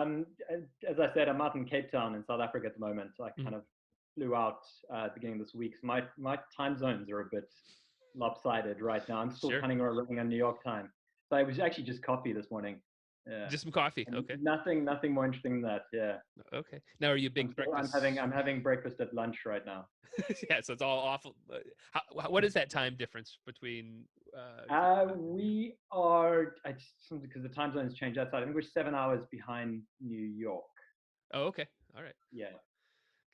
As I said, I'm out in Cape Town in South Africa at the moment. So I Mhm. kind of flew out at the beginning of this week. So my time zones are a bit lopsided right now. I'm still Sure. kind of running on New York time. So it was actually just coffee this morning. Yeah. Just some coffee. And Okay. nothing more interesting than that. Yeah. Okay. Now, are you a big breakfast? I'm having breakfast at lunch right now. Yeah, so it's all awful. What is that time difference between? We are, because the time zones change outside. I think we're 7 hours behind New York. Oh, okay. All right. Yeah.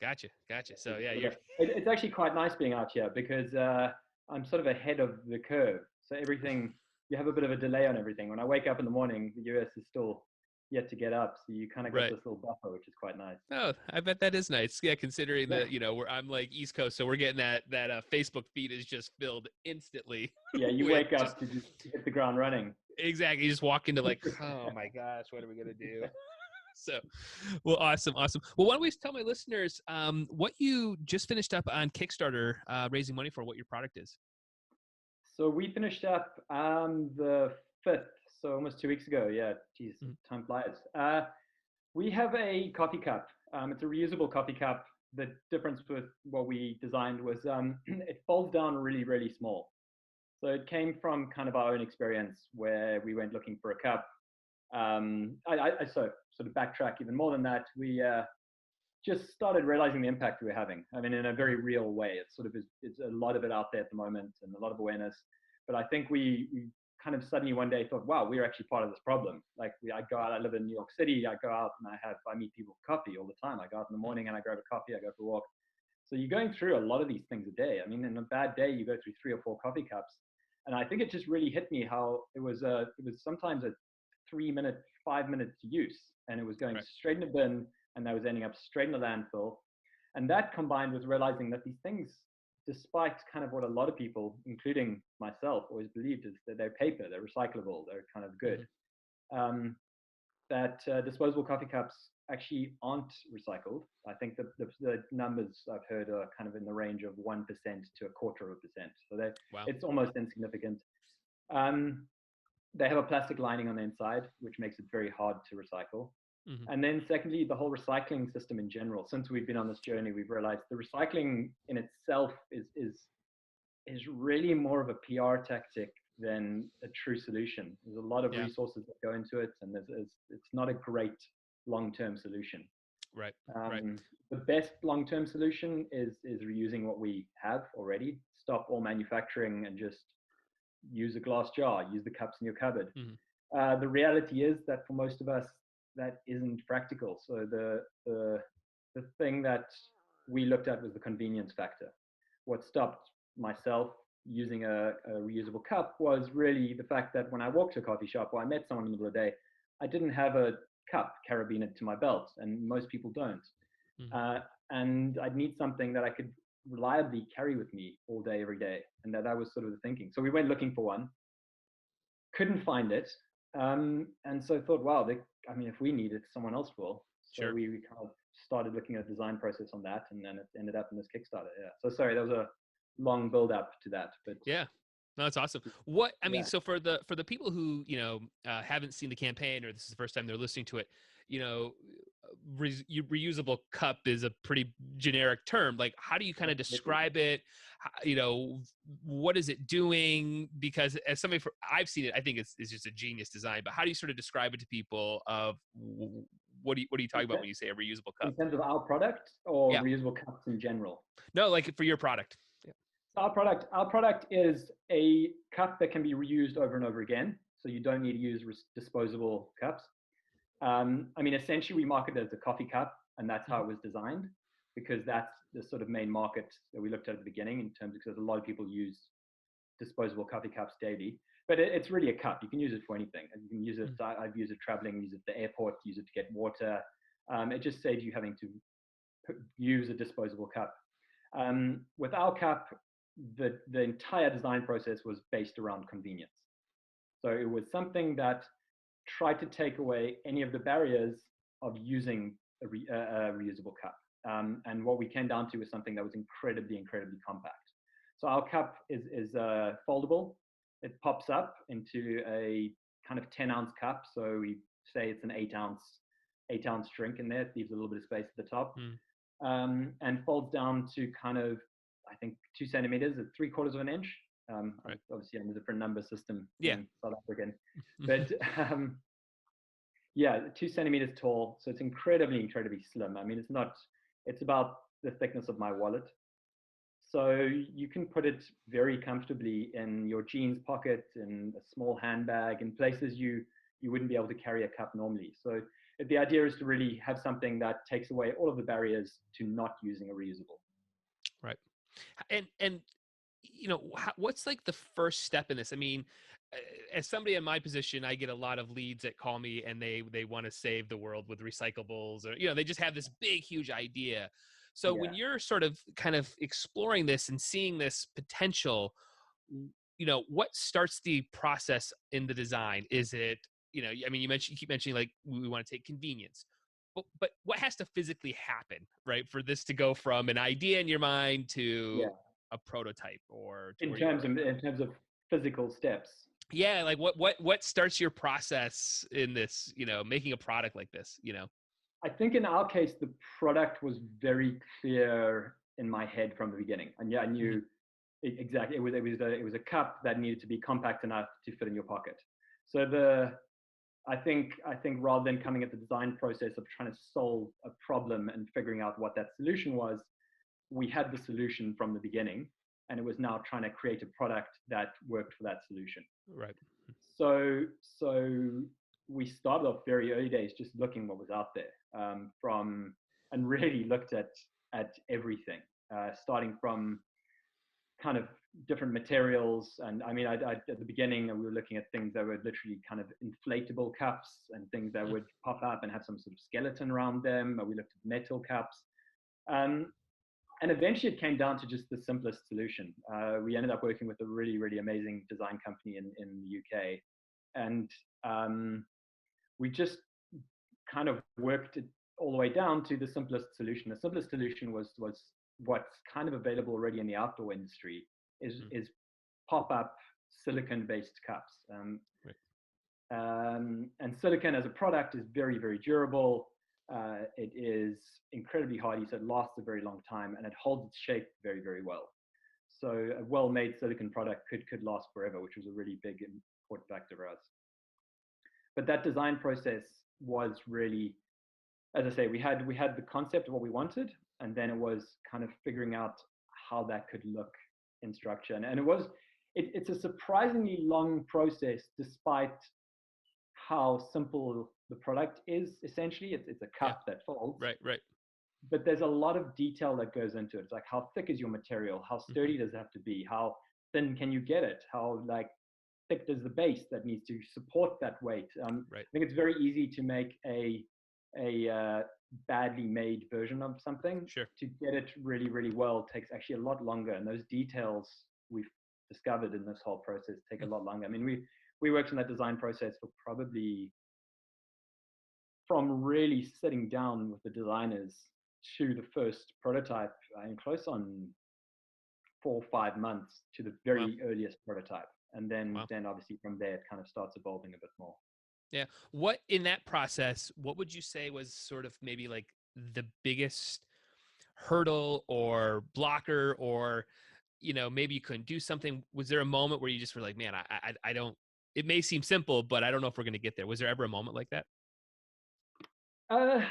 Gotcha. So So yeah, you're. it's actually quite nice being out here because I'm sort of ahead of the curve. So everything, you have a bit of a delay on everything. When I wake up in the morning, the US is still yet to get up. So you kind of got Right. this little buffer, which is quite nice. Oh, I bet that is nice. Yeah, considering Yeah. that, where I'm like East Coast, so we're getting that Facebook feed is just filled instantly Yeah, you with wake just up to just hit the ground running. exactly. You just walk into like, oh my gosh, what are we gonna do? So, well, awesome. Well, why don't we tell my listeners what you just finished up on Kickstarter, raising money for, what your product is? So we finished up the 5th, so almost 2 weeks ago. Yeah, geez, Mhm. time flies. We have a coffee cup. It's a reusable coffee cup. The difference with what we designed was it folds down really, really small. So it came from kind of our own experience where we went looking for a cup. So sort of backtrack even more than that. We just started realizing the impact we were having. I mean, in a very real way. It's sort of it's a lot of it out there at the moment and a lot of awareness. But I think we kind of suddenly one day thought, wow, we're actually part of this problem. Like I go out, I live in New York City, I go out and I meet people for coffee all the time. I go out in the morning and I grab a coffee, I go for a walk. So you're going through a lot of these things a day. I mean, in a bad day, you go through 3 or 4 coffee cups. And I think it just really hit me how it was sometimes a 3 minute, 5 minute use, and it was going Right. straight in the bin, and that was ending up straight in the landfill. And that combined with realizing that these things, despite kind of what a lot of people, including myself, always believed, is that they're paper, they're recyclable, they're kind of good. Um, that disposable coffee cups actually aren't recycled. I think the numbers I've heard are kind of in the range of 1% to 1/4%. So Wow. it's almost insignificant. Um, they have a plastic lining on the inside, which makes it very hard to recycle. Hmm. And then secondly, the whole recycling system in general. Since we've been on this journey, we've realized the recycling in itself is really more of a PR tactic than a true solution. There's a lot of Yeah. resources that go into it, and it's not a great long-term solution. Right. Right. Um, the best long-term solution is reusing what we have already. Stop all manufacturing and just use a glass jar, use the cups in your cupboard. Hmm. The reality is that for most of us, that isn't practical. So the thing that we looked at was the convenience factor. What stopped myself using a reusable cup was really the fact that when I walked to a coffee shop or I met someone in the middle of the day, I didn't have a cup carabined to my belt, and most people don't. Hmm. Uh, and I'd need something that I could reliably carry with me all day, every day. And that was sort of the thinking. So we went looking for one, couldn't find it. And so thought, wow, I mean, if we need it, someone else will. So Sure. we kind of started looking at the design process on that, and then it ended up in this Kickstarter. Yeah. So sorry, there was a long build up to that, but Yeah. No, that's awesome. What I mean, yeah. so for the people who haven't seen the campaign, or this is the first time they're listening to it, you know, reusable cup is a pretty generic term. Like, how do you kind of describe it? What is it doing? Because as somebody, I've seen it, I think it's just a genius design. But how do you sort of describe it to people? Of what are you talking about when you say a reusable cup? In terms of our product or Yeah. reusable cups in general? No, like for your product. Yeah. So our product is a cup that can be reused over and over again. So you don't need to use disposable cups. I mean, essentially, we market it as a coffee cup, and that's how it was designed, because that's the sort of main market that we looked at the beginning in terms of, because a lot of people use disposable coffee cups daily. But it's really a cup. You can use it for anything. You can use it. I've used it traveling, use it at the airport, use it to get water. It just saves you having to use a disposable cup. With our cup, the entire design process was based around convenience. So it was something that tried to take away any of the barriers of using a reusable cup. And what we came down to was something that was incredibly, incredibly compact. So our cup is foldable. It pops up into a kind of 10-ounce cup. So we say it's an 8-ounce 8-ounce shrink in there. It leaves a little bit of space at the top, Mm. and folds down to kind of, I think, 2 centimeters at 3/4 of an inch. Right. Obviously, I'm a different number system Yeah. in South African, but yeah, 2 centimeters tall. So it's incredibly, incredibly slim. I mean, it's about the thickness of my wallet. So you can put it very comfortably in your jeans pocket, in a small handbag, in places you wouldn't be able to carry a cup normally. So the idea is to really have something that takes away all of the barriers to not using a reusable. Right. And what's like the first step in this? I mean, as somebody in my position, I get a lot of leads that call me and they want to save the world with recyclables, or they just have this big huge idea. So when Yeah. you're sort of kind of exploring this and seeing this potential, what starts the process in the design? Is it, I mean, you keep mentioning like we want to take convenience, but what has to physically happen, right, for this to go from an idea in your mind to Yeah. a prototype or to In where you are terms right of now? physical steps. Yeah, like what starts your process in this, making a product like this? I think in our case, the product was very clear in my head from the beginning, and yeah, I Mhm. knew exactly. It was a cup that needed to be compact enough to fit in your pocket. So I think rather than coming at the design process of trying to solve a problem and figuring out what that solution was, we had the solution from the beginning, and it was now trying to create a product that worked for that solution. Right. So we started off very early days just looking what was out there, and really looked at everything, starting from kind of different materials. And I mean, at the beginning, we were looking at things that were literally kind of inflatable cups and things that Mm. would pop up and have some sort of skeleton around them. We looked at metal cups. Um, and eventually it came down to just the simplest solution. We ended up working with a really, really amazing design company in the UK. And we just kind of worked it all the way down to the simplest solution. The simplest solution was what's kind of available already in the outdoor industry, is Mm. is pop-up silicone-based cups. Right. And silicone as a product is very, very durable. It is incredibly hardy, so it lasts a very long time, and it holds its shape very, very well. So a well-made silicone product could last forever, which was a really big important factor for us. But that design process was really, as I say, we had the concept of what we wanted, and then it was kind of figuring out how that could look in structure. And it's a surprisingly long process, despite how simple the product is. Essentially, it's a Yeah. cup that folds, Right. Right. but there's a lot of detail that goes into it. It's like, how thick is your material? How Hmm. sturdy does it have to be? How thin can you get it? How like thick does the base that needs to support that weight? I Right. think it's very easy to make a badly made version of something. Sure. To get it really, really well takes actually a lot longer, and those details we've discovered in this whole process take a Mm. lot longer. I mean, we worked on that design process for probably, from really sitting down with the designers to the first prototype, in close on 4 or 5 months to the Wow. very earliest prototype. And then Wow. then obviously from there it kind of starts evolving a bit more. Yeah. What in that process, what would you say was sort of maybe like the biggest hurdle or blocker, or maybe you couldn't do something? Was there a moment where you just were like, man, I don't, it may seem simple, but I don't know if we're going to get there? Was there ever a moment like that? Uh,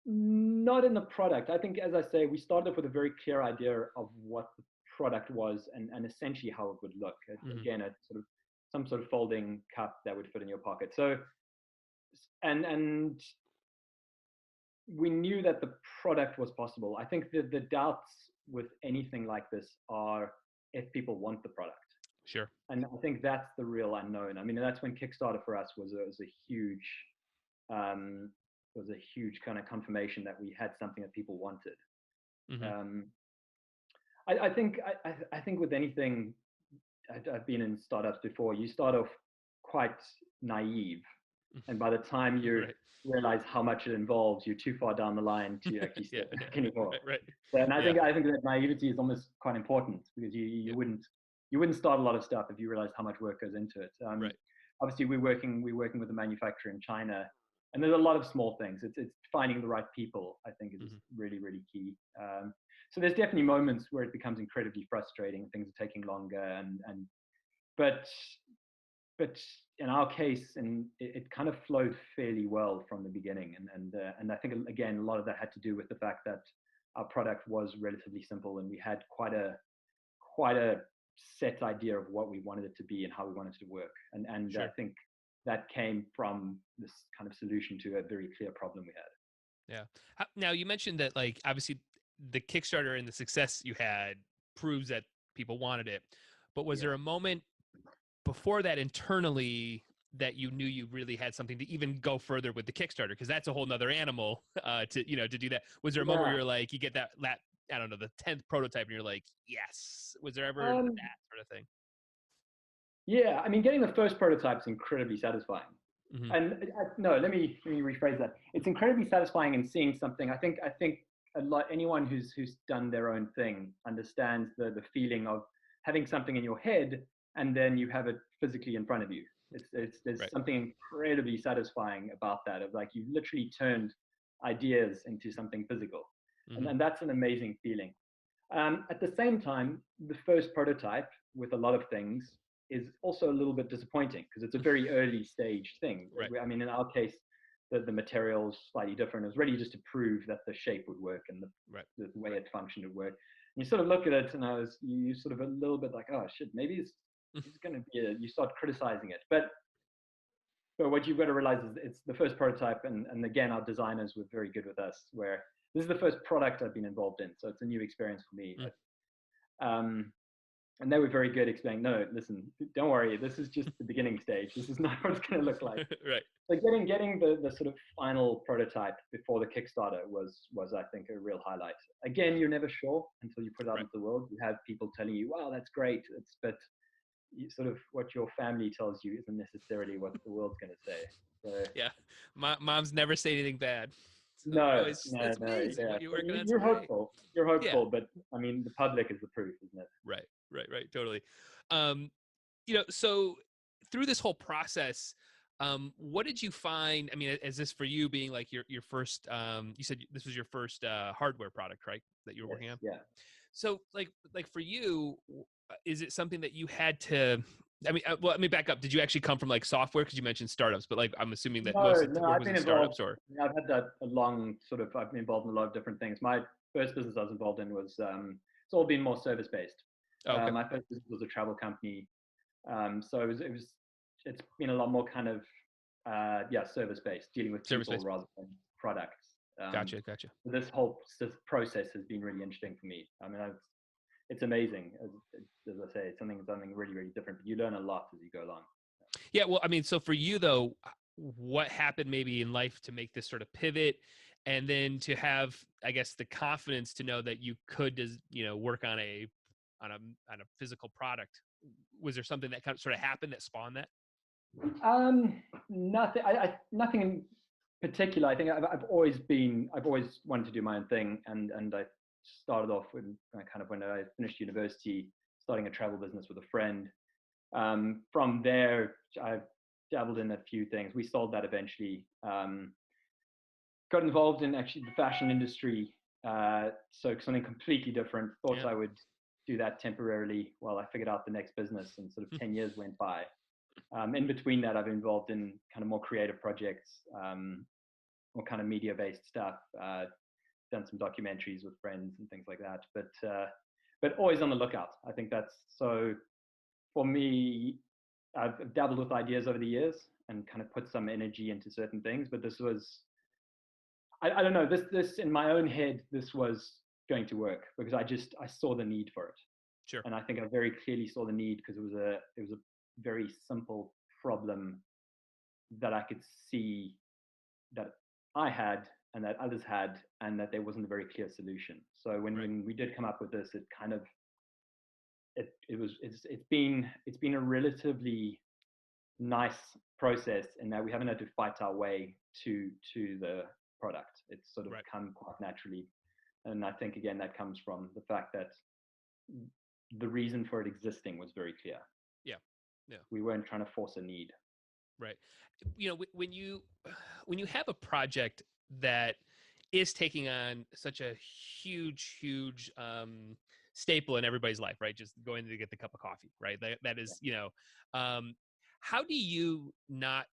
Not in the product. I think, as I say, we started off with a very clear idea of what the product was, and essentially how it would look. Hmm. Again, a sort of some sort of folding cup that would fit in your pocket. So, and we knew that the product was possible. I think the doubts with anything like this are if people want the product. Sure. And I think that's the real unknown. I mean, that's when Kickstarter for us was a huge um, kind of confirmation that we had something that people wanted. Hmm. Um, I think with anything, I've been in startups before. You start off quite naive, and by the time you Right. realize how much it involves, you're too far down the line to actually Yeah. step Yeah. back anymore. Right. Right. So, and I Yeah. think I think that naivety is almost quite important, because Yeah. you wouldn't start a lot of stuff if you realize how much work goes into it. Right. Obviously, we're working with a manufacturer in China, And there's a lot of small things. It's finding the right people, I think, is Mm-hmm. really, really key. So there's definitely moments where it becomes incredibly frustrating. Things are taking longer, but but in our case, and it kind of flowed fairly well from the beginning. And I think again, a lot of that had to do with the fact that our product was relatively simple, and we had quite a set idea of what we wanted it to be and how we wanted it to work. And Sure. I think that came from this kind of solution to a very clear problem we had. Yeah. Now you mentioned that, like, obviously the Kickstarter and the success you had proves that people wanted it. But was Yeah. there a moment before that internally that you knew you really had something to even go further with the Kickstarter? Because that's a whole nother animal to do that. Was there a moment where Yeah. you're like, you get that I don't know, the 10th prototype and you're like, yes. Was there ever that Um, sort of thing? yeah. I mean, getting the first prototype is incredibly satisfying. Mm-hmm. And no, let me rephrase that. It's incredibly satisfying in seeing something. I think a lot anyone who's done their own thing understands the feeling of having something in your head and then you have it physically in front of you. There's Right. something incredibly satisfying about that, of like you've literally turned ideas into something physical, Mm-hmm. and that's an amazing feeling. At the same time, the first prototype with a lot of things is also a little bit disappointing because it's a very early stage thing. Right. I mean, in our case, the material is slightly different. It was really just to prove that the shape would work and Right. the way it functioned would work. And you sort of look at it, and you sort of a little bit like, oh shit, maybe it's going to be you start criticizing it. But what you've got to realize is it's the first prototype, and again, our designers were very good with us. Where this is the first product I've been involved in, so it's a new experience for me. Um, and they were very good explaining, no, listen, don't worry, this is just the beginning stage. This is not what it's going to look like. Right. So getting the sort of final prototype before the Kickstarter was I think a real highlight. Again, you're never sure until you put it out Right. into the world. You have people telling you, wow, that's great. But sort of what your family tells you isn't necessarily what the world's going to say. So Yeah. Moms never say anything bad. So they're no, always, no, that's no, amazing. yeah. What you're But working on is you're great. hopeful. You're Yeah. hopeful, but I mean, the public is the proof, isn't it? Right. Right. Totally. Um, so through this whole process, what did you find? I mean, is this for you being like your first, you said this was your first hardware product, right? That you were Yes, working on? yeah. So like for you, is it something that you had to, I mean, well, let me back up. Did you actually come from like software? Because you mentioned startups, but like I'm assuming that most No, of the no, work I've was been in involved. startups, or? I've had that a long sort of. I've been involved in a lot of different things. My first business I was involved in was it's all been more service based. Oh, okay. My first business was a travel company, so it's been a lot more kind of service based, dealing with Service people based. rather than products. Gotcha. This whole process has been really interesting for me. I mean, it's amazing. As I say, it's something really really different. But you learn a lot as you go along. Yeah, well, I mean, so for you though, what happened maybe in life to make this sort of pivot, and then to have, I guess, the confidence to know that you could, work on a physical product? Was there something that kind of sort of happened that spawned that? Nothing. Nothing in particular. I think I've always wanted to do my own thing, and I started off when I finished university, starting a travel business with a friend. From there, I've dabbled in a few things. We sold that eventually. Got involved in actually the fashion industry, so something completely different. Thought Yeah. I would do that temporarily while I figured out the next business, and sort of 10 years went by. In between that, I've been involved in kind of more creative projects, more kind of media-based stuff. Done some documentaries with friends and things like that. But always on the lookout. I think that's so. For me, I've dabbled with ideas over the years and kind of put some energy into certain things. But this was, I don't know, this in my own head, this was going to work because I saw the need for it. Sure. And I think I very clearly saw the need because it was a very simple problem that I could see that I had and that others had, and that there wasn't a very clear solution. So when we did come up with this, it kind of it's been a relatively nice process in that we haven't had to fight our way to the product. It's sort of come quite naturally, and I think again that comes from the fact that the reason for it existing was very clear. Yeah. We weren't trying to force a need. Right. When you have a project that is taking on such a huge staple in everybody's life, right? Just going to get the cup of coffee, right? That is, um, how do you not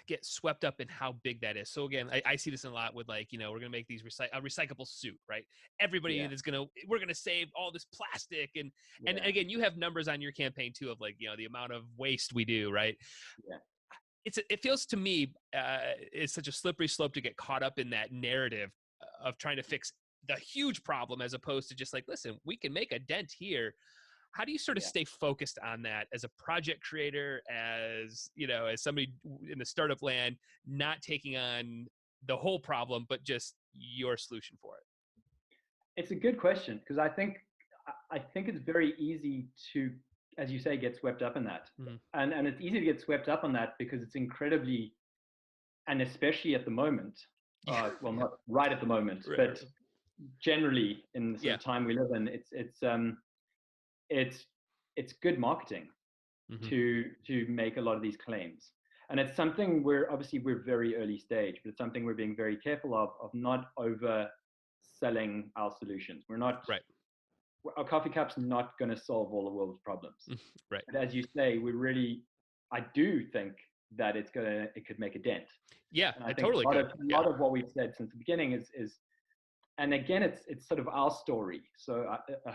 get swept up in how big that is? So again, I see this a lot with like, we're gonna make these a recyclable suit, right? Everybody Yeah, is we're gonna save all this plastic, and yeah, again, you have numbers on your campaign too of like, the amount of waste we do, right? yeah, It feels to me it's such a slippery slope to get caught up in that narrative of trying to fix the huge problem as opposed to just like, listen, we can make a dent here. How do you sort of yeah. stay focused on that as a project creator, as as somebody in the startup land, not taking on the whole problem but just your solution for it? It's a good question because I think it's very easy to, as you say, get swept up in that, Mm-hmm. and it's easy to get swept up on that because it's incredibly, and especially at the moment, Yeah. well, not right at the moment, Right, right. but generally in the sort Yeah. of time we live in, it's it's good marketing Mm-hmm. to make a lot of these claims. And it's something we're very early stage, but it's something we're being very careful of not overselling our solutions. We're not Right. Our coffee cup's not going to solve all the world's problems. Right. But as you say, I do think that it could make a dent. Yeah, And I it think totally a could. Yeah. lot of what we've said since the beginning is, and again, it's sort of our story. So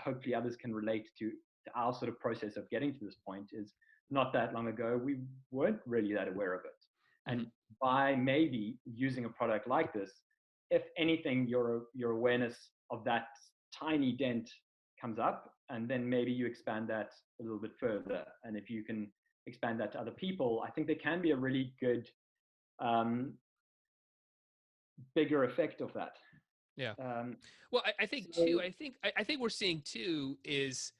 hopefully others can relate to our sort of process of getting to this point. Is not that long ago, we weren't really that aware of it. Mm-hmm. And by maybe using a product like this, if anything, your awareness of that tiny dent comes up, and then maybe you expand that a little bit further. And if you can expand that to other people, I think there can be a really good um, bigger effect of that. Yeah. Um, Well, I think too. so I think we're seeing too is,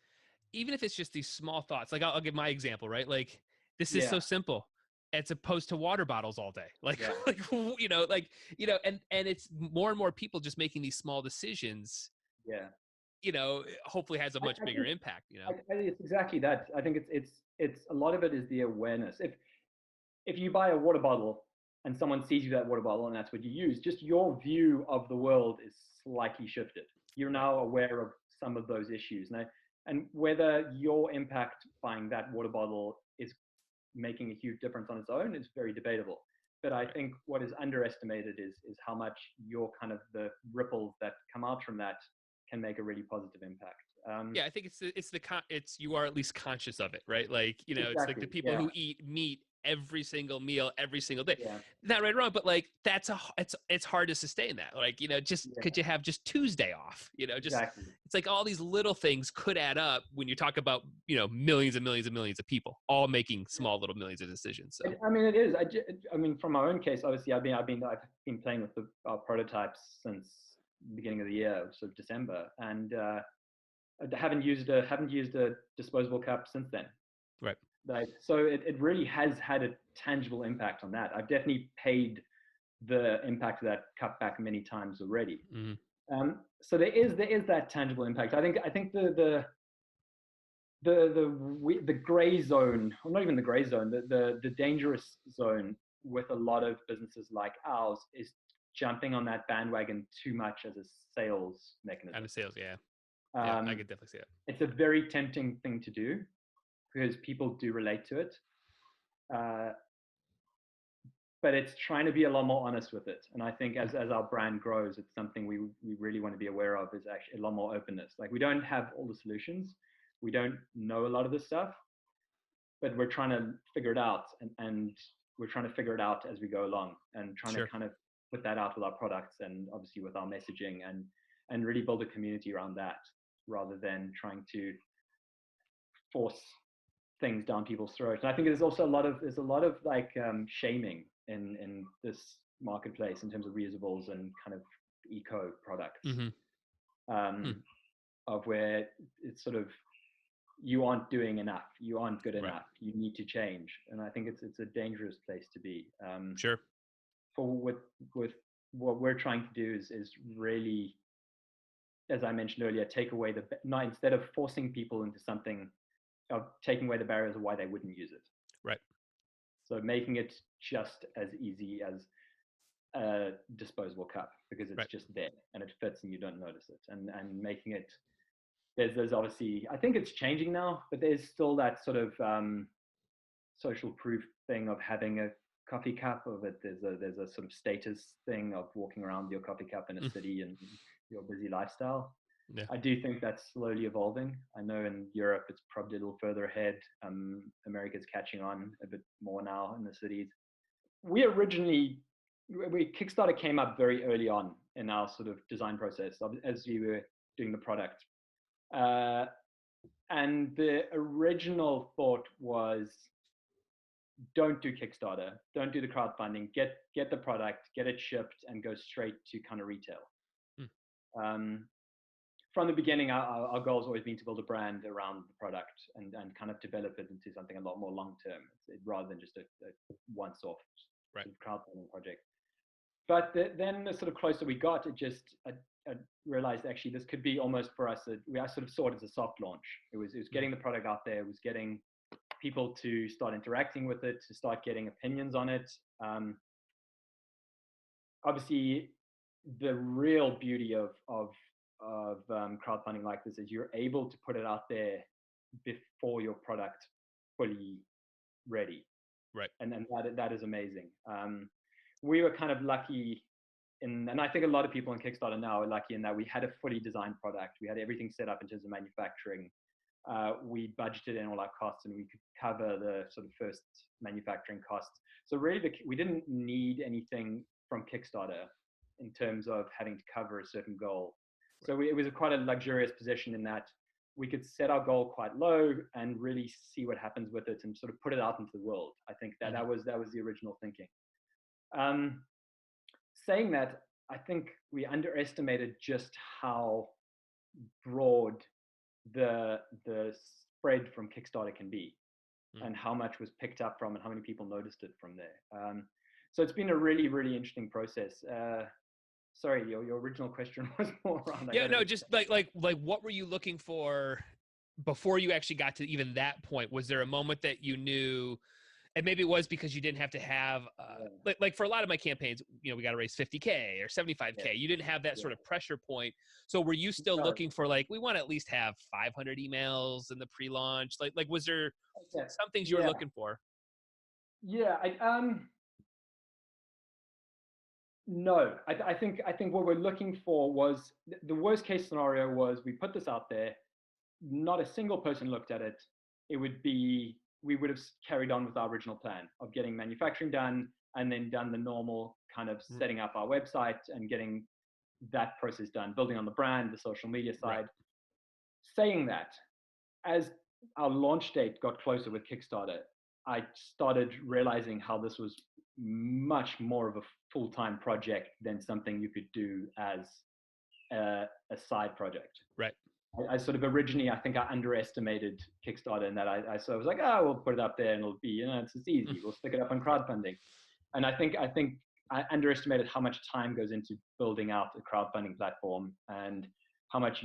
even if it's just these small thoughts. Like I'll give my example, right? Like, this is so yeah, simple, as opposed to water bottles all day. Like, yeah, and it's more and more people just making these small decisions. yeah. Hopefully has a much I bigger think impact. it's exactly that. I think it's a lot of it is the awareness. If you buy a water bottle and someone sees you that water bottle and that's what you use, just your view of the world is slightly shifted. You're Right. now aware of some of those issues. And whether your impact buying that water bottle is making a huge difference on its own is very debatable. But I Right. think what is underestimated is how much your kind of the ripples that come out from that can make a really positive impact. Yeah, I think it's you are at least conscious of it, right? Like, it's like Exactly. the people Yeah. who eat meat every single meal every single day. Yeah. Not right or wrong, but like it's hard to sustain that. Like, just Yeah. could you have just Tuesday off? Just Exactly. it's like all these little things could add up when you talk about, millions and millions and millions of people all making Yeah. small little millions of decisions. So I mean, it is. I mean, from my own case, obviously, I've been playing with our prototypes since the beginning of the year, so December, and I haven't used a disposable cup since then. right. Like, so it really has had a tangible impact on that. I've definitely paid the impact of that cup back many times already. Mm-hmm. So there is that tangible impact. I think the gray zone, or not even the gray zone, the dangerous zone with a lot of businesses like ours is jumping on that bandwagon too much as a sales Kind mechanism. of sales, yeah. Yeah, I Um, could definitely see it. it's a very tempting thing to do because people do relate to it. Uh, but it's trying to be a lot more honest with it. And I think as our brand grows, it's something we really want to be aware of, is actually a lot more openness. Like, we don't have all the solutions. We don't know a lot of this stuff, but we're trying to figure it out, and we're trying to figure it out as we go along, and trying to Sure. kind of put that out with our products and obviously with our messaging, and really build a community around that rather than trying to force things down people's throats. And I think there's a lot of like shaming in this marketplace in terms of reusables and kind of eco products, Mm-hmm. Hmm. of where it's sort of, you aren't doing enough, you aren't good Right. enough, you need to change. And I think it's a dangerous place to be. Sure. For with what we're trying to do is really, as I mentioned earlier, take away not, instead of forcing people into something, of taking away the barriers of why they wouldn't use it. Right. So making it just as easy as a disposable cup, because it's Right. just there and it fits and you don't notice it. And making it, there's obviously, I think it's changing now, but there's still that sort of social proof thing of having a coffee cup of it. There's a sort of status thing of walking around your coffee cup in a city and your busy lifestyle. Yeah. I do think that's slowly evolving. I know in Europe it's probably a little further ahead. America's catching on a bit more now in the cities. Kickstarter came up very early on in our sort of design process as we were doing the product. And the original thought was, don't do Kickstarter, don't do the crowdfunding, get the product, get it shipped, and go straight to kind of retail. From the beginning, our goal has always been to build a brand around the product and kind of develop it into something a lot more long-term, rather than just a once-off Right. sort of crowdfunding project. But then the sort of closer we got, I realized actually this could be almost for us, I sort of saw it as a soft launch. It was getting the product out there, it was getting people to start interacting with it, to start getting opinions on it. Obviously, the real beauty of crowdfunding like this is you're able to put it out there before your product fully ready. Right. And that is amazing. We were kind of lucky and I think a lot of people on Kickstarter now are lucky in that we had a fully designed product. We had everything set up in terms of manufacturing. We budgeted in all our costs and we could cover the sort of first manufacturing costs. So really we didn't need anything from Kickstarter in terms of having to cover a certain goal. So it was quite a luxurious position in that we could set our goal quite low and really see what happens with it and sort of put it out into the world. I think that was the original thinking. Saying that, I think we underestimated just how broad the spread from Kickstarter can be, and how much was picked up from and how many people noticed it from there. So it's been a really, really interesting process. Sorry, your original question was more around. Yeah, no, just like what were you looking for before you actually got to even that point? Was there a moment that you knew, and maybe it was because you didn't have to have like for a lot of my campaigns, you know, we got to raise 50K or 75K. You didn't have that sort of pressure point. So were you still looking for like, we want to at least have 500 emails in the pre-launch? Like was there some things you were looking for? Yeah, no, I think what we're looking for was the worst case scenario was we put this out there, not a single person looked at it. We would have carried on with our original plan of getting manufacturing done and then done the normal kind of setting up our website and getting that process done, building on the brand, the social media side. Right. Saying that, as our launch date got closer with Kickstarter, I started realizing how this was much more of a full-time project than something you could do as a side project. Right. I sort of originally, I think I underestimated Kickstarter in that I sort of was like, oh, we'll put it up there and it'll be, you know, it's easy. We'll stick it up on crowdfunding. And I think I underestimated how much time goes into building out a crowdfunding platform and how much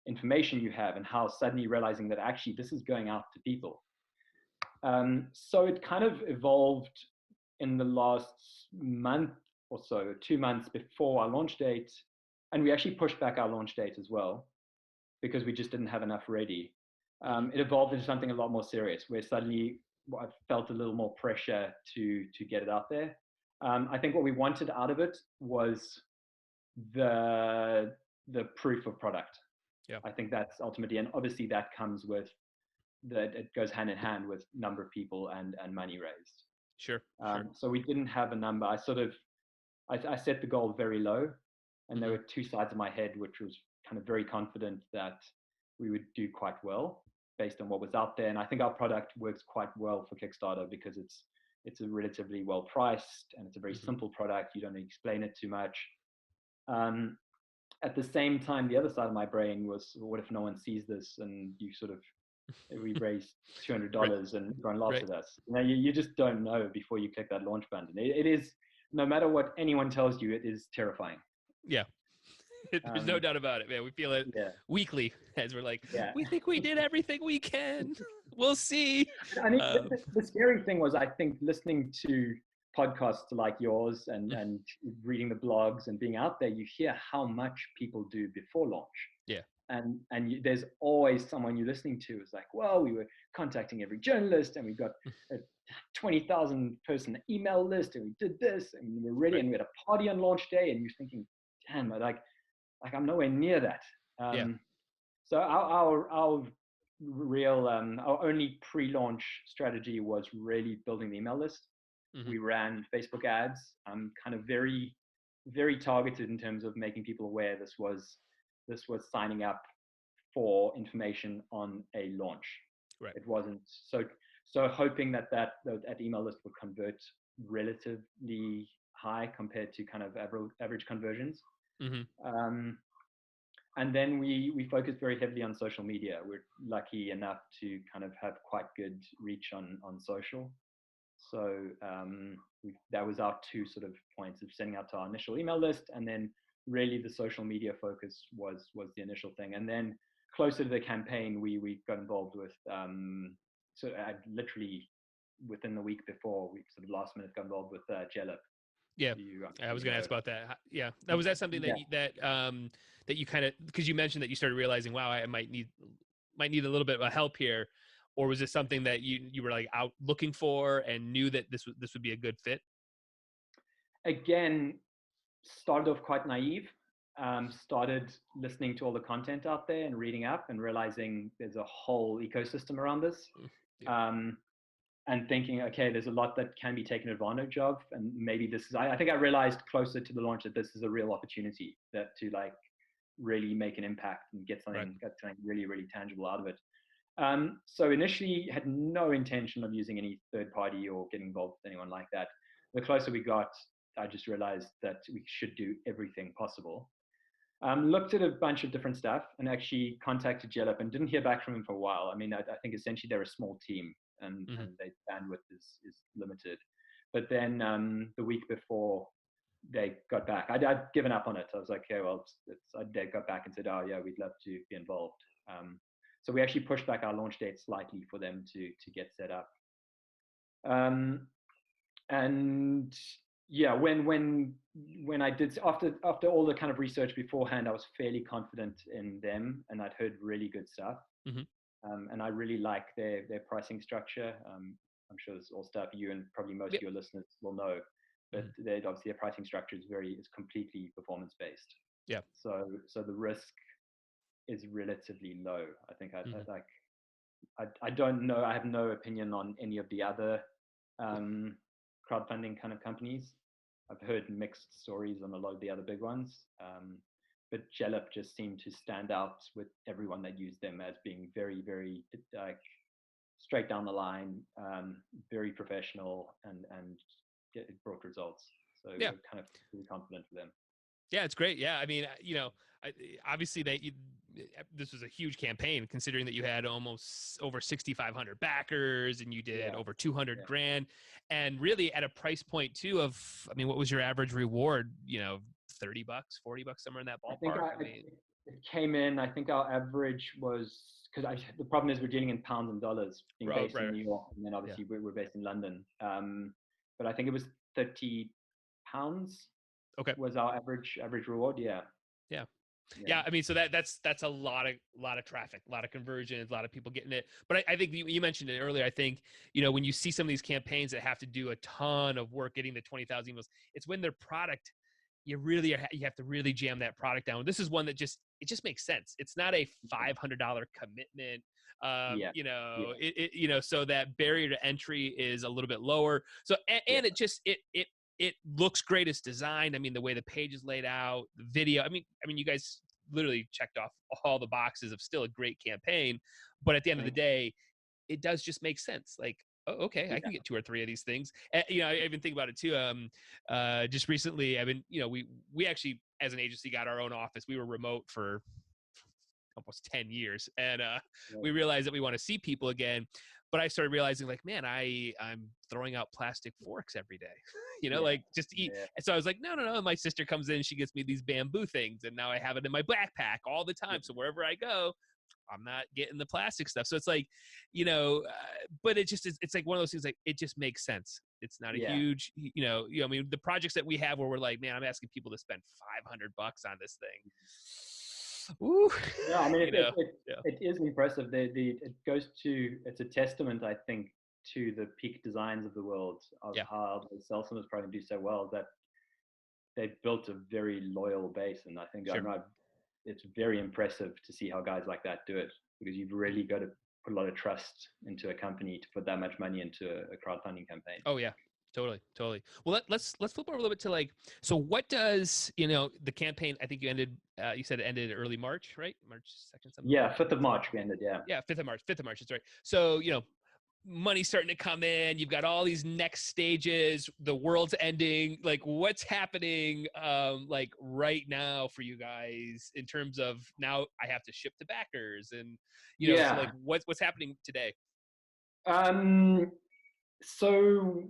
information you have and how suddenly realizing that actually this is going out to people. So it kind of evolved in the last month or so, 2 months before our launch date. And we actually pushed back our launch date as well, because we just didn't have enough ready. It evolved into something a lot more serious, where suddenly I felt a little more pressure to get it out there. I think what we wanted out of it was the proof of product. Yeah. I think that's ultimately, and obviously that comes with it goes hand in hand with number of people and money raised. Sure. So we didn't have a number. I set the goal very low, and there were two sides of my head, which was kind of very confident that we would do quite well based on what was out there. And I think our product works quite well for Kickstarter because it's a relatively well priced and it's a very simple product. You don't need to explain it too much. At the same time, the other side of my brain was, well, what if no one sees this and we raised $200 and everyone laughs at us? You know, you just don't know before you click that launch button. It is, no matter what anyone tells you, it is terrifying. Yeah. There's no doubt about it, man. We feel it Yeah, weekly as we're like, yeah. we think we did everything we can. We'll see. I mean, the scary thing was, I think, listening to podcasts like yours and reading the blogs and being out there, you hear how much people do before launch. Yeah. And there's always someone you're listening to is like, well, we were contacting every journalist and we got a 20,000 person email list and we did this and we're ready, Right. and we had a party on launch day, and you're thinking, damn, like I'm nowhere near that. Yeah. So our real our only pre-launch strategy was really building the email list. Mm-hmm. We ran Facebook ads, kind of very, very targeted in terms of making people aware this was signing up for information on a launch. Right. It wasn't so hoping that email list would convert relatively high compared to kind of average conversions. Mm-hmm. And then we focused very heavily on social media. We're lucky enough to kind of have quite good reach on social. So that was our two sort of points of sending out to our initial email list, and then really the social media focus was the initial thing. And then closer to the campaign, we got involved with so I literally within the week before, we sort of last minute got involved with Jellup. Yeah, I was going to ask about that. Yeah, was that something that you kind of, because you mentioned that you started realizing, wow, I might need a little bit of help here, or was it something that you were like out looking for and knew that this would be a good fit? Again, started off quite naive. Started listening to all the content out there and reading up and realizing there's a whole ecosystem around this. Yeah. And thinking, okay, there's a lot that can be taken advantage of, and maybe this is. I think I realized closer to the launch that this is a real opportunity that to like really make an impact and get something really, really tangible out of it. So initially had no intention of using any third party or getting involved with anyone like that. The closer we got, I just realized that we should do everything possible. Looked at a bunch of different stuff and actually contacted Jellup and didn't hear back from him for a while. I mean, I think essentially they're a small team and their bandwidth is limited. But then the week before they got back, I'd given up on it. I was like, okay, well, they got back and said, oh yeah, we'd love to be involved. So we actually pushed back our launch date slightly for them to get set up. And yeah, when I did after all the kind of research beforehand, I was fairly confident in them, and I'd heard really good stuff. And I really like their pricing structure. I'm sure this is all stuff you and probably most of your listeners will know, but obviously their pricing structure is completely performance based. Yeah. So the risk is relatively low. I think I don't know. I have no opinion on any of the other crowdfunding kind of companies. I've heard mixed stories on a lot of the other big ones. But Jellup just seemed to stand out with everyone that used them as being very, very straight down the line, very professional, and it brought results. So we're kind of really confident for them. Yeah, it's great. Yeah, I mean, obviously this was a huge campaign, considering that you had almost over 6,500 backers and you did over 200 grand, and really at a price point too of, I mean, what was your average reward? $30, $40, somewhere in that ballpark. I think it came in. I think our average was, because the problem is we're dealing in pounds and dollars, being based in New York, and then obviously we're based in London. But I think it was £30 was our average reward. Yeah, I mean, so that's a lot of traffic, a lot of conversions, a lot of people getting it. But I think you mentioned it earlier. I think, when you see some of these campaigns that have to do a ton of work getting the 20,000 emails, it's when their product, you have to really jam that product down. This is one that just makes sense. It's not a $500 commitment. So that barrier to entry is a little bit lower. So, and it looks great. It's designed. I mean, the way the page is laid out, the video. I mean, you guys literally checked off all the boxes of still a great campaign. But at the end of the day, it does just make sense. Like, oh, okay, I can get 2 or 3 of these things. I even think about it too. Just recently, I've been, we actually, as an agency, got our own office. We were remote for almost 10 years, and we realized that we want to see people again. but I started realizing like, man, I'm throwing out plastic forks every day, Yeah. like just to eat. Yeah. And so I was like, no. My sister comes in, she gets me these bamboo things, and now I have it in my backpack all the time. So wherever I go, I'm not getting the plastic stuff. So it's like, but it just is, it's like one of those things, like, it just makes sense. It's not a Yeah. huge, I mean, the projects that we have where we're like, man, I'm asking people to spend $500 on this thing. Ooh, No, I mean, yeah. it is impressive. It goes to, it's a testament, I think, to the peak designs of the world, of Yeah. how the Selsun is probably do so well, that they've built a very loyal base. And I think, Sure. I know, it's very impressive to see how guys like that do it, because you've really got to put a lot of trust into a company to put that much money into a crowdfunding campaign. Oh yeah, totally. Well, let's flip over a little bit to like, so what does, the campaign, I think you said it ended early March, right? March 2nd, something. Yeah, 5th of March we ended, yeah. Yeah, 5th of March, that's right. So, money's starting to come in, you've got all these next stages, the world's ending, like what's happening like right now for you guys in terms of, now I have to ship to backers, and Yeah. so like what's happening today? So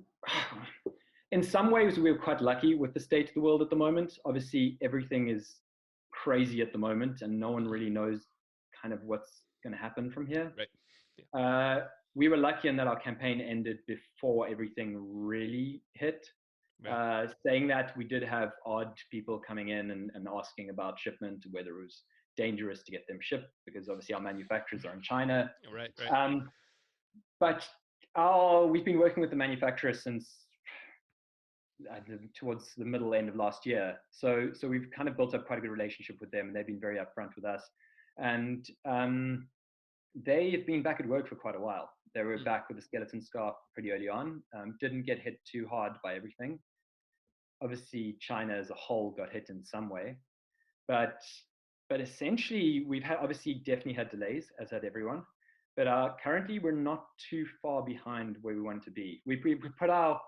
in some ways we're quite lucky with the state of the world at the moment. Obviously everything is crazy at the moment and no one really knows kind of what's going to happen from here. Right. Yeah. We were lucky in that our campaign ended before everything really hit. Right. Saying that, we did have odd people coming in and asking about shipment, whether it was dangerous to get them shipped, because obviously our manufacturers are in China. Right. But we've been working with the manufacturer since towards the middle end of last year. So we've kind of built up quite a good relationship with them, and they've been very upfront with us. And they've been back at work for quite a while. They were back with the skeleton scarf pretty early on. Didn't get hit too hard by everything. Obviously, China as a whole got hit in some way, but essentially we've obviously definitely had delays, as had everyone. But currently we're not too far behind where we want to be. We put our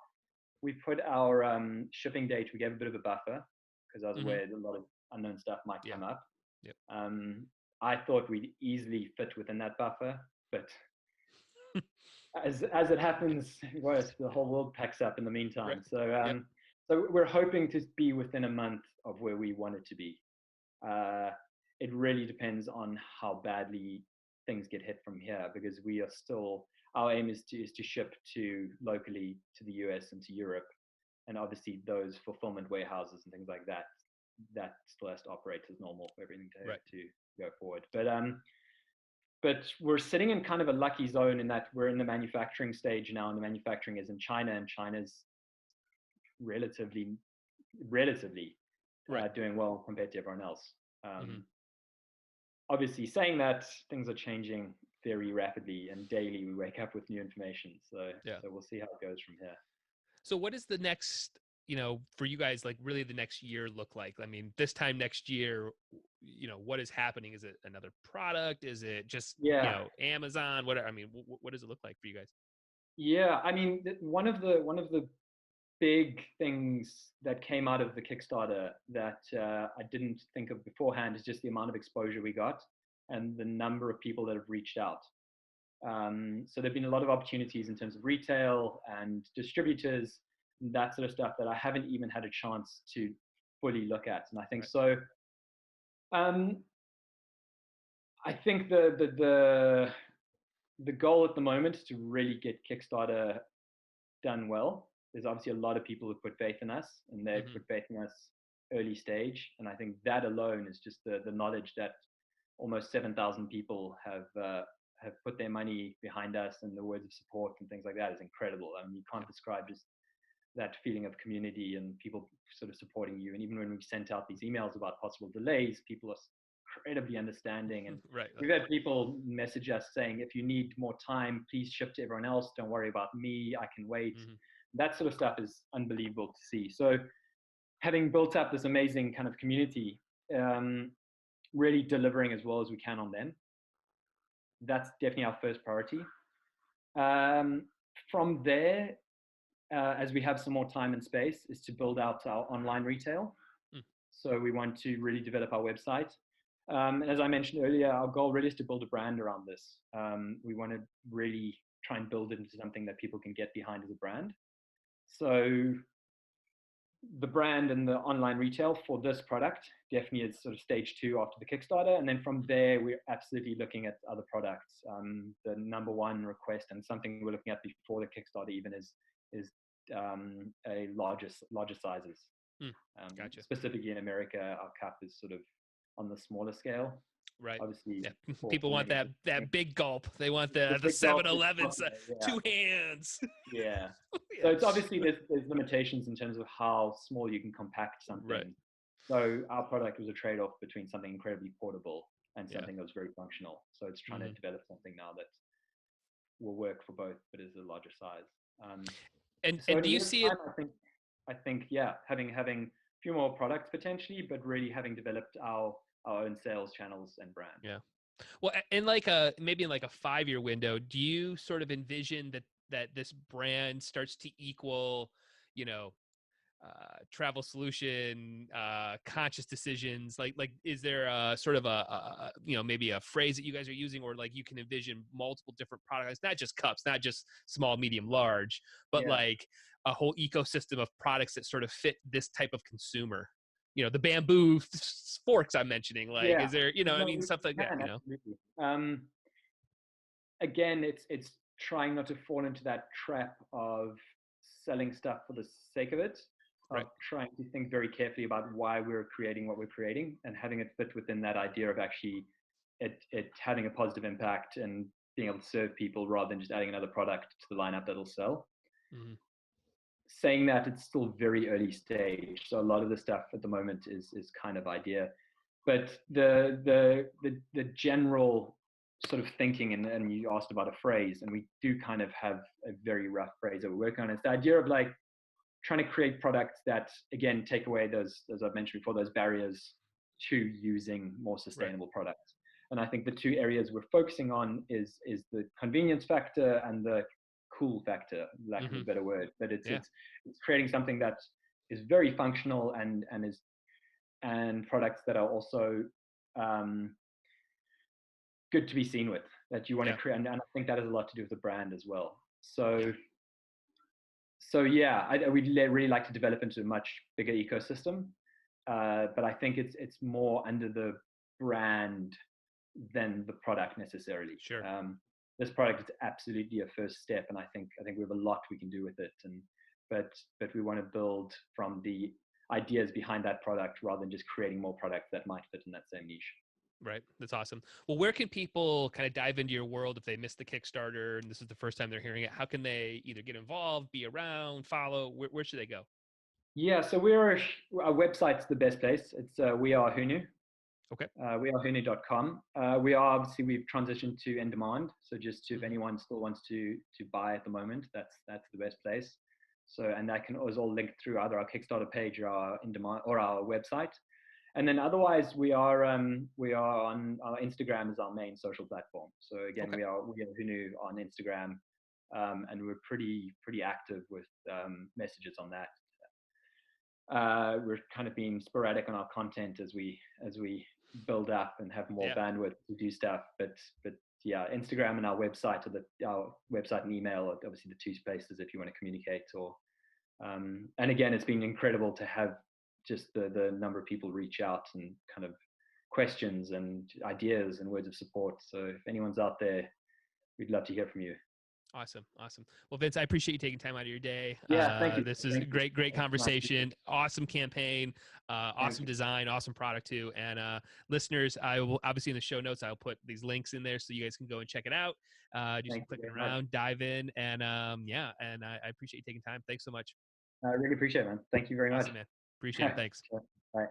shipping date. We gave a bit of a buffer because I was aware that a lot of unknown stuff might come up. Yep. I thought we'd easily fit within that buffer, but as it happens, the whole world packs up in the meantime. Right. So we're hoping to be within a month of where we want it to be. It really depends on how badly things get hit from here, because we are still, our aim is to ship locally to the US and to Europe, and obviously those fulfillment warehouses and things like that still has to operate as normal for everything to go forward. But we're sitting in kind of a lucky zone in that we're in the manufacturing stage now, and the manufacturing is in China, and China's relatively doing well compared to everyone else. Obviously, saying that, things are changing very rapidly, and daily we wake up with new information. So we'll see how it goes from here. So what is the next, for you guys, like really the next year look like? I mean, this time next year, what is happening? Is it another product? Is it just, Amazon? Whatever. I mean, what does it look like for you guys? Yeah, I mean, one of the big things that came out of the Kickstarter that I didn't think of beforehand is just the amount of exposure we got and the number of people that have reached out. So there've been a lot of opportunities in terms of retail and distributors, and that sort of stuff that I haven't even had a chance to fully look at. And I think so. I think the goal at the moment is to really get Kickstarter done well. There's obviously a lot of people who put faith in us, and they've put faith in us early stage. And I think that alone is just the knowledge that almost 7,000 people have put their money behind us, and the words of support and things like that is incredible. I mean, you can't describe just that feeling of community and people sort of supporting you. And even when we sent out these emails about possible delays, people are incredibly understanding. And we've had people message us saying, if you need more time, please ship to everyone else. Don't worry about me. I can wait. That sort of stuff is unbelievable to see. So having built up this amazing kind of community, really delivering as well as we can on them. That's definitely our first priority. From there, as we have some more time and space, is to build out our online retail. So we want to really develop our website. As I mentioned earlier, our goal really is to build a brand around this. We want to really try and build it into something that people can get behind as a brand. So the brand and the online retail for this product definitely is sort of stage 2 after the Kickstarter. And then from there, we're absolutely looking at other products. The number one request, and something we're looking at before the Kickstarter even, is a larger sizes. Gotcha. Specifically in America, our cup is sort of on the smaller scale. Right. Obviously, yeah. People want that big gulp. They want the 7-Eleven's 2 hands. Yeah. So it's obviously there's limitations in terms of how small you can compact something. Right. So our product was a trade-off between something incredibly portable and something that was very functional. So it's trying to develop something now that will work for both, but is a larger size. And so do you see it? I think having a few more products potentially, but really having developed our own sales channels and brand. Yeah. Well, in maybe in like a 5-year window, do you sort of envision that this brand starts to equal, Travel Solution, Conscious Decisions? Like, is there a sort of a maybe a phrase that you guys are using, or like you can envision multiple different products, not just cups, not just small, medium, large, but like a whole ecosystem of products that sort of fit this type of consumer? The bamboo forks I'm mentioning, like, is there, stuff like that, Absolutely. Again, it's trying not to fall into that trap of selling stuff for the sake of it, of trying to think very carefully about why we're creating what we're creating, and having it fit within that idea of actually it having a positive impact and being able to serve people, rather than just adding another product to the lineup that'll sell. Saying that, it's still very early stage, so a lot of the stuff at the moment is kind of idea, but the general sort of thinking, and you asked about a phrase, and we do kind of have a very rough phrase that we work on. It's the idea of like trying to create products that, again, take away those, as I've mentioned before, those barriers to using more sustainable products. And I think the two areas we're focusing on is the convenience factor and the cool factor, lack of a better word. But it's creating something that is very functional and products that are also good to be seen with, that you want to create. And I think that has a lot to do with the brand as well. So we'd really like to develop into a much bigger ecosystem. But I think it's more under the brand than the product necessarily. Sure. This product is absolutely a first step, and I think we have a lot we can do with it. But we want to build from the ideas behind that product, rather than just creating more products that might fit in that same niche. Right. That's awesome. Well, where can people kind of dive into your world if they missed the Kickstarter and this is the first time they're hearing it? How can they either get involved, be around, follow? Where should they go? Yeah, so our website's the best place. It's We Are HUNU. Okay. WeAreHUNU.com. We've transitioned to in demand. So just if anyone still wants to buy at the moment, that's the best place. So, and that is all linked through either our Kickstarter page or our in demand or our website. And then otherwise, we are on our Instagram is our main social platform. So again, we are HUNU on Instagram, and we're pretty active with messages on that. We're kind of being sporadic on our content as we build up and have more bandwidth to do stuff. But Instagram and our website, our website and email are obviously the two spaces if you want to communicate. Or and again, it's been incredible to have just the number of people reach out and kind of questions and ideas and words of support. So if anyone's out there, we'd love to hear from you. Awesome. Well, Vince, I appreciate you taking time out of your day. Thank you. This is a great conversation. Awesome campaign, awesome design, awesome product too. And listeners, I will obviously in the show notes, I'll put these links in there so you guys can go and check it out. Do some clicking around, dive in, and and I appreciate you taking time. Thanks so much. I really appreciate it, man. Thank you very much. Man. Appreciate it. Thanks. Bye.